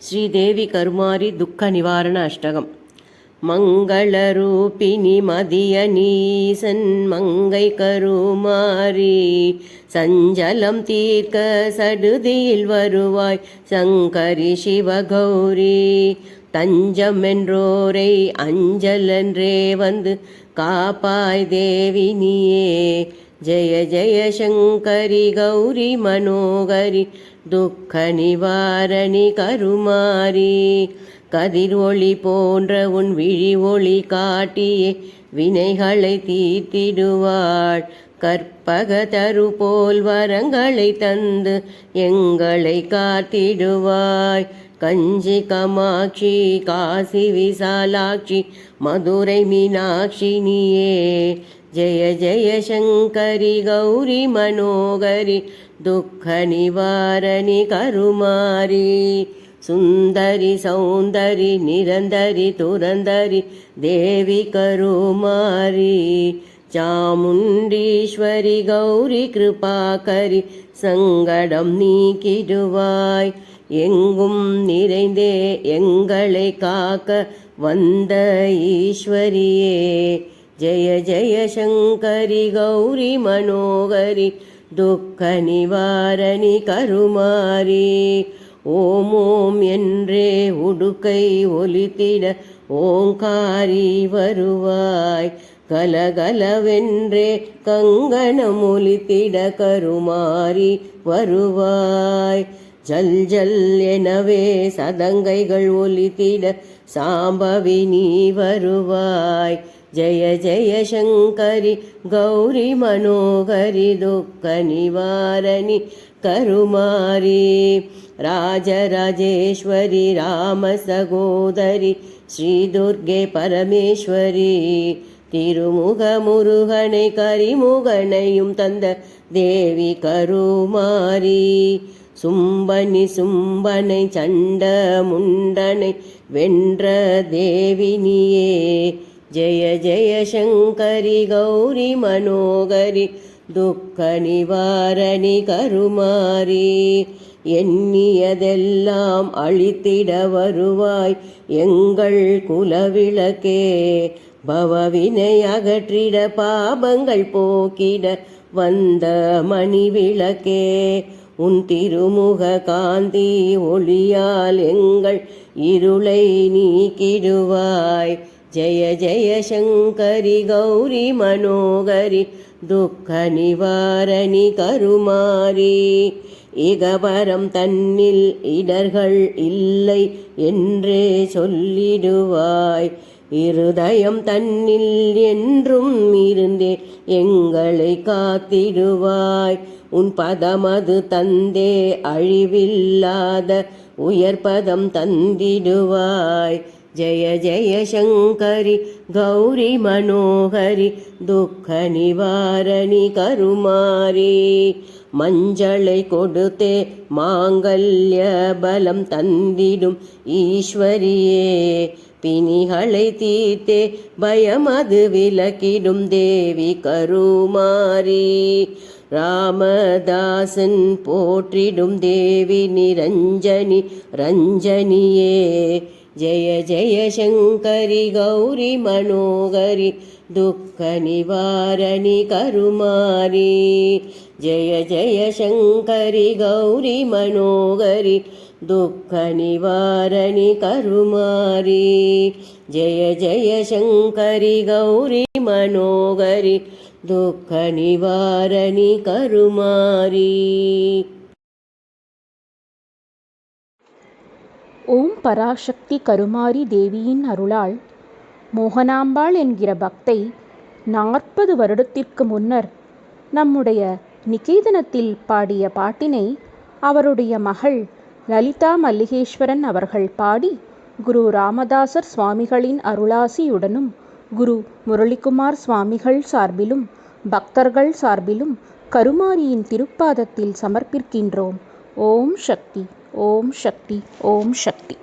ஸ்ரீதேவி கருமாரி துக்க நிவாரண அஷ்டகம். மங்களரூபிணி மதியநீசன் மங்கை கருமாரி சஞ்சலம் தீர்க்க சடுதியில் வருவாய் சங்கரி சிவகௌரி. தஞ்சமென்றோரை அஞ்சலென்றே வந்து காப்பாய் தேவி நீயே. ஜெய ஜெய சங்கரி கௌரி மனோகரி துக்க நிவாரணி கருமாரி. கதிர் ஒளி போன்ற உன் விழி ஒளி காட்டியே வினைகளை தீர்த்திடுவாள். கற்பக தரு போல் வரங்களை தந்து எங்களை காத்திடுவாய். கஞ்சி கமாட்சி காசி விசாலாட்சி மதுரை மீனாட்சி நீயே. ஜெய ஜெய சங்கரி கௌரி மனோகரி துக்க நிவாரணி கருமாரி. சுந்தரி சௌந்தரி நிரந்தரி துரந்தரி தேவி கருமாரி. சாமுண்டீஸ்வரி கௌரி கிருபாகரி சங்கடம் நீக்கிடுவாய். எங்கும் நிறைந்தே எங்களை காக்க வந்த ஈஸ்வரியே. ஜெய ஜெய சங்கரி கௌரி மனோகரி துக்க நிவாரணி கருமாரி. ஓம் ஓம் என்றே உடுக்கை ஒலித்திட ஓங்காரி வருவாய். கலகலவென்றே கங்கணம் ஒலித்திட கருமாரி வருவாய். ஜல் ஜல் எனவே சதங்கைகள் ஒலித்திட சாம்பவி நீ வருவாய். ஜெய ஜெய சங்கரி கௌரி மனோகரி துக்க நிவாரணி கருமாரி. ராஜராஜேஸ்வரி ராம சகோதரி ஸ்ரீ துர்கே பரமேஸ்வரி. திருமுக முருகனை கரிமுகனையும் தந்த தேவி கருமாரி. சும்பனி சும்பனை சண்ட முண்டனை வென்ற தேவினியே. ஜெய ஜெய சங்கரி கௌரி மனோகரி துக்க நிவாரணி கருமாரி. எண்ணியதெல்லாம் அழித்திட வருவாய் எங்கள் குலவிளக்கே. பவவினை அகற்றிட பாபங்கள் போக்கிட வந்த மணி விளக்கே. உன் திருமுக காந்தி ஒளியால் எங்கள் இருளை நீக்கிடுவாய். ஜெய ஜெய சங்கரி கௌரி மனோகரி துக்க நிவாரணி கருமாரி. இகபரம் தன்னில் இடர்கள் இல்லை என்றே சொல்லிடுவாய். இருதயம் தன்னில் என்றும் இருந்தே எங்களை காத்திடுவாய். உன் பதமது தந்தே அழிவில்லாத உயர்பதம் தந்திடுவாய். ஜெய ஜெய சங்கரி கௌரி மனோகரி துக்க நிவாரணி கருமாரி. மஞ்சளை கொடுத்தே மாங்கல்ய பலம் தந்திடும் ஈஸ்வரியே. பிணிகளை தீர்த்தே பயமது விலக்கிடும் தேவி கருமாரி. ராமதாசன் போற்றிடும் தேவி நிரஞ்சனி ரஞ்சனியே. ஜெய ஜெய சங்கரி கௌரி மனோகரி துக்க நிவாரணி கருமாரி. ஜெய ஜெய சங்கரி கௌரி மனோகரி துக்க நிவாரணி கருமாரி. ஜெய ஜெய சங்கரி கௌரி மனோகரி துக்க நிவாரணி கருமாரி. ஓம் பராசக்தி கருமாரி தேவியின் அருளால் மோகனாம்பாள் என்கிற பக்தை 40 வருடத்திற்கு முன்னர் நம்முடைய நிகேதனத்தில் பாடிய பாட்டினை அவருடைய மகள் லலிதா மல்லிகேஸ்வரன் அவர்கள் பாடி குரு ராமதாசர் சுவாமிகளின் அருளாசியுடனும் குரு முரளிகுமார் சுவாமிகள் சார்பிலும் பக்தர்கள் சார்பிலும் கருமாரியின் திருப்பாதத்தில் சமர்ப்பிக்கின்றோம். ஓம் சக்தி, ஓம் சக்தி, ஓம் சக்தி.